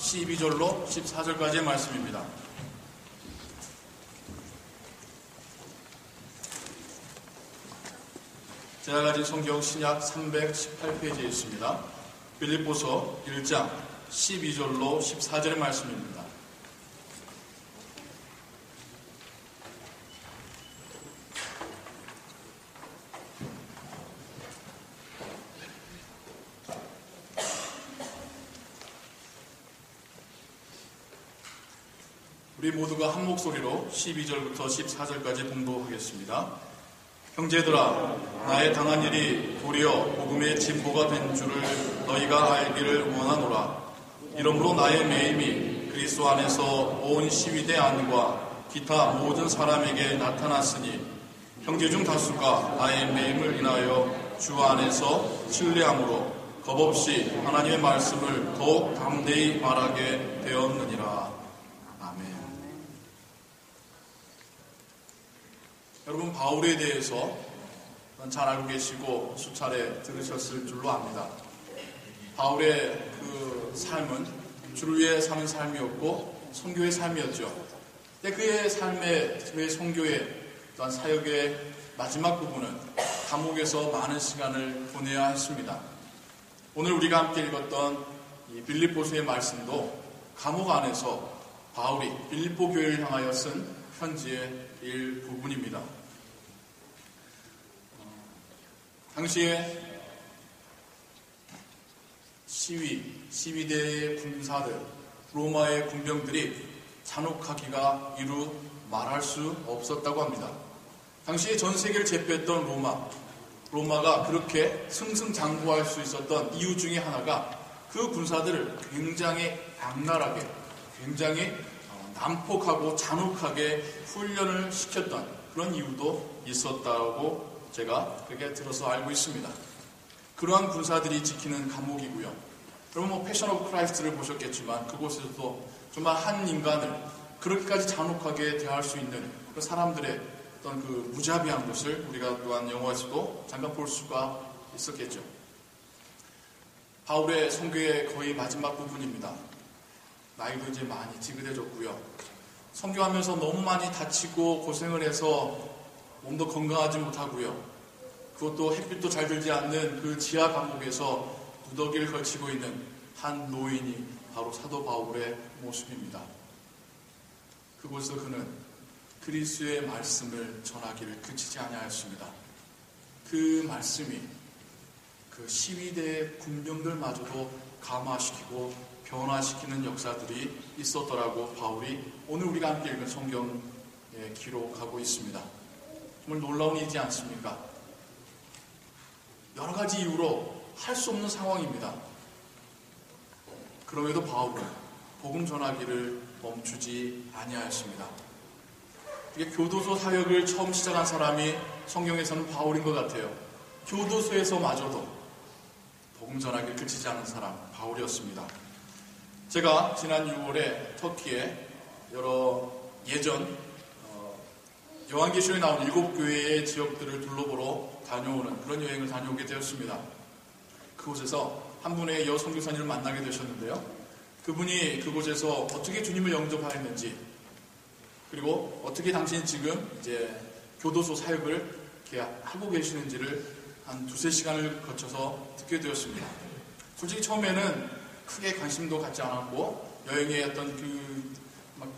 12절로 14절까지의 말씀입니다. 제가 가진 성경 신약 318페이지에 있습니다. 빌립보서 1장 12절로 14절의 말씀입니다. 우리 모두가 한 목소리로 12절부터 14절까지 봉독하겠습니다. 형제들아, 나의 당한 일이 도리어 복음의 진보가 된 줄을 너희가 알기를 원하노라. 이러므로 나의 매임이 그리스도 안에서 온 시위대 안과 기타 모든 사람에게 나타났으니 형제 중 다수가 나의 매임을 인하여 주 안에서 신뢰함으로 겁없이 하나님의 말씀을 더욱 담대히 말하게 되었느니라. 여러분, 바울에 대해서 잘 알고 계시고 수차례 들으셨을 줄로 압니다. 바울의 그 삶은 주를 위해 사는 삶이었고 선교의 삶이었죠. 근데 그의 삶의, 그의 선교의 또한 사역의 마지막 부분은 감옥에서 많은 시간을 보내야 했습니다. 오늘 우리가 함께 읽었던 이 빌립보서의 말씀도 감옥 안에서 바울이 빌립보 교회를 향하여 쓴 편지의 일부분입니다. 당시에 시위대의 군사들, 로마의 군병들이 잔혹하기가 이루 말할 수 없었다고 합니다. 당시에 전 세계를 제패했던 로마가 그렇게 승승장구할 수 있었던 이유 중에 하나가 그 군사들을 굉장히 악랄하게, 굉장히 난폭하고 잔혹하게 훈련을 시켰던 그런 이유도 있었다고 제가 그렇게 들어서 알고 있습니다. 그러한 군사들이 지키는 감옥이고요. 여러분 패션 오브 크라이스트를 보셨겠지만 그곳에서도 정말 한 인간을 그렇게까지 잔혹하게 대할 수 있는 그 사람들의 어떤 그 무자비한 것을 우리가 또한 영화에서도 잠깐 볼 수가 있었겠죠. 바울의 선교의 거의 마지막 부분입니다. 나이도 이제 많이 지긋해졌고요. 선교하면서 너무 많이 다치고 고생을 해서 몸도 건강하지 못하고요. 그것도 햇빛도 잘 들지 않는 그 지하 감옥에서 누더기를 걸치고 있는 한 노인이 바로 사도 바울의 모습입니다. 그곳에서 그는 그리스도의 말씀을 전하기를 그치지 아니하였습니다. 그 말씀이 그 시위대의 군병들마저도 감화시키고 변화시키는 역사들이 있었더라고 바울이 오늘 우리가 함께 읽은 성경에 기록하고 있습니다. 정말 놀라운 일이지 않습니까? 여러 가지 이유로 할 수 없는 상황입니다. 그럼에도 바울은 복음 전하기를 멈추지 아니하였습니다. 이게 교도소 사역을 처음 시작한 사람이 성경에서는 바울인 것 같아요. 교도소에서마저도 복음 전하기를 그치지 않은 사람 바울이었습니다. 제가 지난 6월에 터키에 여러 예전 요한계시록에 나온 7교회의 지역들을 둘러보러 다녀오는 그런 여행을 다녀오게 되었습니다. 그곳에서 한 분의 여선교사님을 만나게 되셨는데요. 그분이 그곳에서 어떻게 주님을 영접하였는지 그리고 어떻게 당신이 지금 이제 교도소 사역을 이렇게 하고 계시는지를 한 2-3시간을 거쳐서 듣게 되었습니다. 솔직히 처음에는 크게 관심도 갖지 않았고 여행의 어떤 그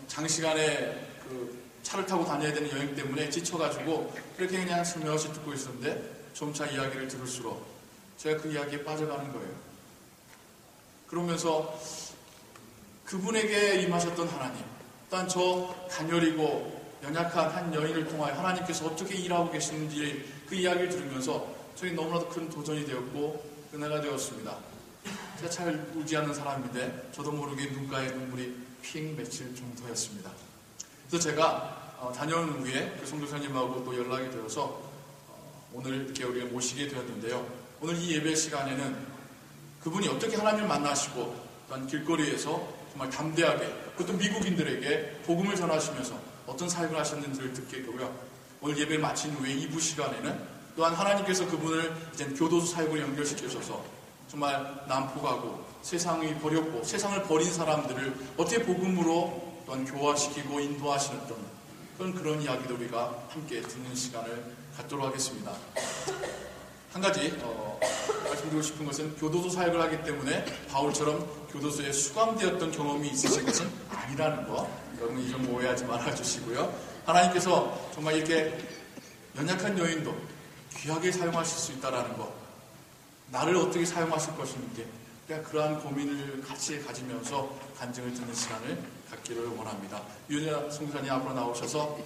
장시간의 그 차를 타고 다녀야 되는 여행 때문에 지쳐가지고 그렇게 그냥 슬며시 듣고 있었는데 점차 이야기를 들을수록 제가 그 이야기에 빠져가는 거예요. 그러면서 그분에게 임하셨던 하나님, 또한 저 가녀리고 연약한 한 여인을 통하여 하나님께서 어떻게 일하고 계시는지 그 이야기를 들으면서 저희 너무나도 큰 도전이 되었고 은혜가 되었습니다. 제가 잘 울지 않는 사람인데 저도 모르게 눈가에 눈물이 핑 맺힐 정도였습니다. 그래서 제가 다녀온 후에 그 선교사님하고 또 연락이 되어서 오늘 이렇게 우리가 모시게 되었는데요. 오늘 이 예배 시간에는 그분이 어떻게 하나님을 만나시고 또한 길거리에서 정말 담대하게 그것도 미국인들에게 복음을 전하시면서 어떤 사역을 하셨는지를 듣겠고요. 오늘 예배를 마친 후에 2부 시간에는 또한 하나님께서 그분을 이제 교도소 사역을 연결시키셔서 정말 난폭하고 세상이 버렸고 세상을 버린 사람들을 어떻게 복음으로 또한 교화시키고 인도하시는 그런 이야기도 우리가 함께 듣는 시간을 갖도록 하겠습니다. 한 가지 말씀드리고 싶은 것은 교도소 사역을 하기 때문에 바울처럼 교도소에 수감되었던 경험이 있으신 것은 아니라는 거, 여러분 이 점 오해하지 말아주시고요. 하나님께서 정말 이렇게 연약한 여인도 귀하게 사용하실 수 있다는 거, 나를 어떻게 사용하실 것인지 그러한 고민을 같이 가지면서 간증을 듣는 시간을 갖기를 원합니다. 유은혜 선교사님 앞으로 나오셔서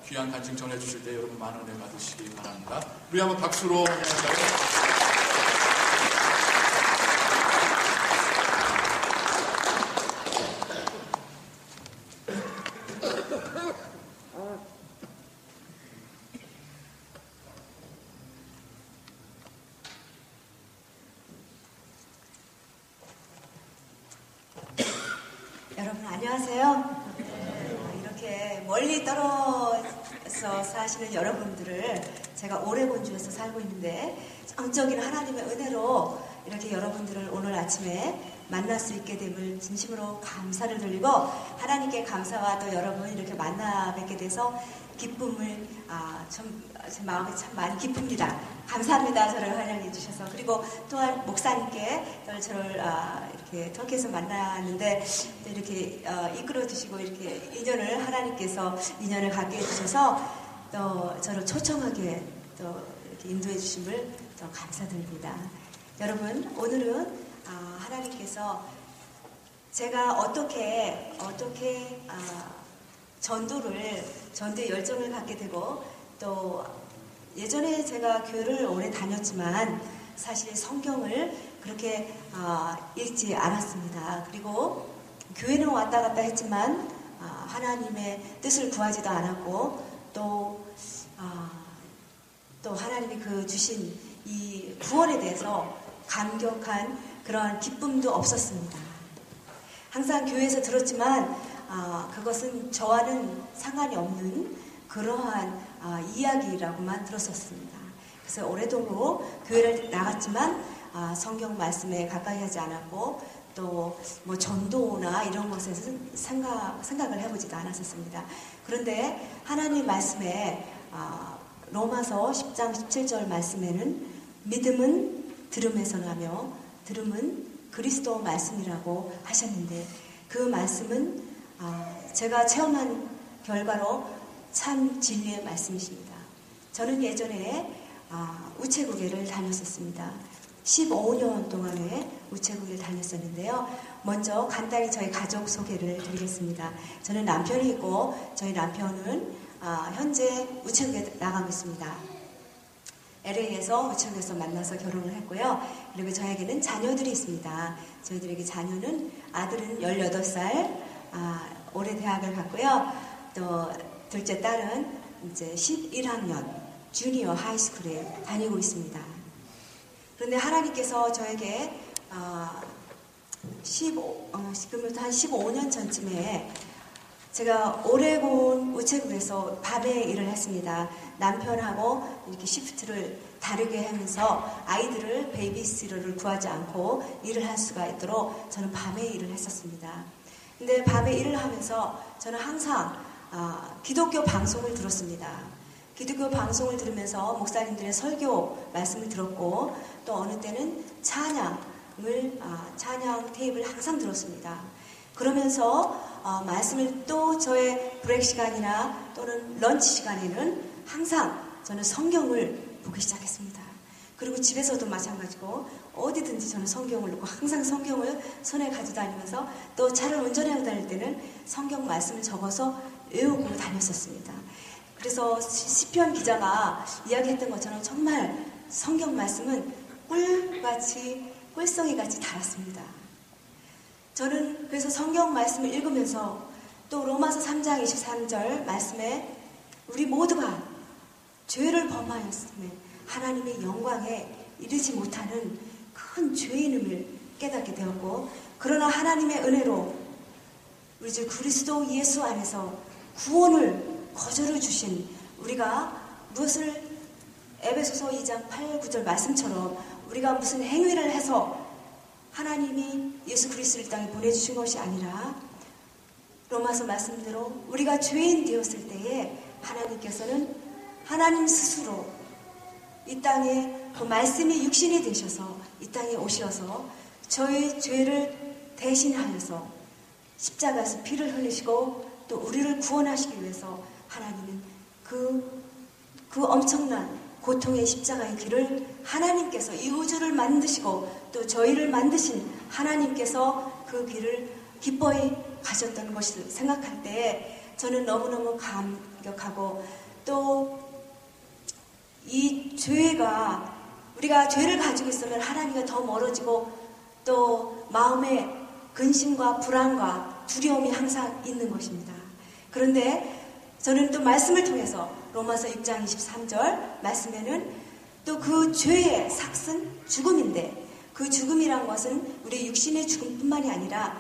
귀한 간증 전해주실 때 여러분 많은 은혜 받으시기 바랍니다. 우리 한번 박수로 환영할까요? 여러분 안녕하세요. 이렇게 멀리 떨어져 사시는 여러분들을 제가 오레곤주에서 살고 있는데 영적인 하나님의 은혜로 이렇게 여러분들을 오늘 아침에 만날 수 있게 됨을 진심으로 감사를 드리고 하나님께 감사와 또 여러분 이렇게 만나 뵙게 돼서 기쁨을 제 마음이 참 많이 기쁩니다. 감사합니다. 저를 환영해 주셔서. 그리고 또한 목사님께 저를 이렇게 터키에서 만났는데 이렇게 이끌어 주시고 이렇게 인연을 하나님께서 인연을 갖게 해주셔서 또 저를 초청하게 또 이렇게 인도해 주심을 또 감사드립니다. 여러분 오늘은 하나님께서 제가 어떻게 전도의 열정을 갖게 되고 또 예전에 제가 교회를 오래 다녔지만 사실 성경을 그렇게 읽지 않았습니다. 그리고 교회는 왔다 갔다 했지만 하나님의 뜻을 구하지도 않았고 또 하나님이 그 주신 이 구원에 대해서 감격한 그러한 기쁨도 없었습니다. 항상 교회에서 들었지만 그것은 저와는 상관이 없는 그러한 이야기라고만 들었었습니다. 그래서 오래도록 교회를 나갔지만 성경 말씀에 가까이 하지 않았고 또 뭐 전도나 이런 것에서 생각을 해보지도 않았었습니다. 그런데 하나님 말씀에 로마서 10장 17절 말씀에는 믿음은 들음에서 나며 들음은 그리스도 말씀이라고 하셨는데 그 말씀은 제가 체험한 결과로 참 진리의 말씀이십니다. 저는 예전에 우체국에를 다녔었습니다. 15년 동안에 우체국을 다녔었는데요. 먼저 간단히 저희 가족 소개를 드리겠습니다. 저는 남편이 있고 저희 남편은 현재 우체국에 나가고 있습니다. LA에서 우체국에서 만나서 결혼을 했고요. 그리고 저에게는 자녀들이 있습니다. 저희들에게 자녀는 아들은 18살, 올해 대학을 갔고요. 또 둘째 딸은 이제 11학년 주니어 하이스쿨에 다니고 있습니다. 그런데 하나님께서 저에게 지금부터 한 15년 전쯤에 제가 오레곤 우체국에서 밤에 일을 했습니다. 남편하고 이렇게 시프트를 다르게 하면서 아이들을 베이비시터를 구하지 않고 일을 할 수가 있도록 저는 밤에 일을 했었습니다. 근데 밤에 일을 하면서 저는 항상 기독교 방송을 들었습니다. 기독교 방송을 들으면서 목사님들의 설교 말씀을 들었고 또 어느 때는 찬양 테이프를 항상 들었습니다. 그러면서 말씀을 또 저의 브레이크 시간이나 또는 런치 시간에는 항상 저는 성경을 보기 시작했습니다. 그리고 집에서도 마찬가지고 어디든지 저는 성경을 놓고 항상 성경을 손에 가지고 다니면서 또 차를 운전하고 다닐 때는 성경 말씀을 적어서 외우고 다녔었습니다. 그래서 시편 기자가 이야기했던 것처럼 정말 성경 말씀은 꿀성이같이 달았습니다. 저는 그래서 성경 말씀을 읽으면서 또 로마서 3장 23절 말씀에 우리 모두가 죄를 범하였음에 하나님의 영광에 이르지 못하는 큰 죄인임을 깨닫게 되었고 그러나 하나님의 은혜로 우리 주 그리스도 예수 안에서 구원을 거저를 주신 우리가 무엇을 에베소서 2장 8, 9절 말씀처럼 우리가 무슨 행위를 해서 하나님이 예수 그리스도를 이 땅에 보내주신 것이 아니라 로마서 말씀대로 우리가 죄인 되었을 때에 하나님께서는 하나님 스스로 이 땅에 그 말씀이 육신이 되셔서 이 땅에 오셔서 저희 죄를 대신하여서 십자가에서 피를 흘리시고 또 우리를 구원하시기 위해서 하나님은 그 엄청난 고통의 십자가의 길을 하나님께서 이 우주를 만드시고 또 저희를 만드신 하나님께서 그 길을 기꺼이 가셨던 것을 생각할 때 저는 너무너무 감격하고 또 이 죄가 우리가 죄를 가지고 있으면 하나님과 더 멀어지고 또 마음에 근심과 불안과 두려움이 항상 있는 것입니다. 그런데 저는 또 말씀을 통해서 로마서 6장 23절 말씀에는 또 그 죄의 삭은 죽음인데 그 죽음이란 것은 우리 육신의 죽음뿐만이 아니라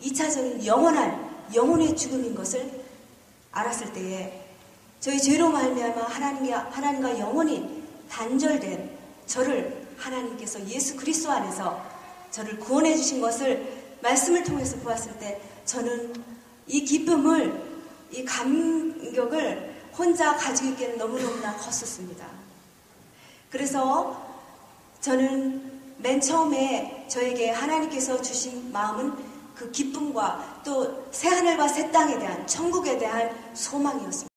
2차적인 영혼의 죽음인 것을 알았을 때에 저희 죄로 말미암아 하나님과 영원히 단절된 저를 하나님께서 예수 그리스도 안에서 저를 구원해 주신 것을 말씀을 통해서 보았을 때 저는 이 기쁨을 이 감격을 혼자 가지고 있기에는 너무너무나 컸었습니다. 그래서 저는 맨 처음에 저에게 하나님께서 주신 마음은 그 기쁨과 또 새하늘과 새 땅에 대한 천국에 대한 소망이었습니다.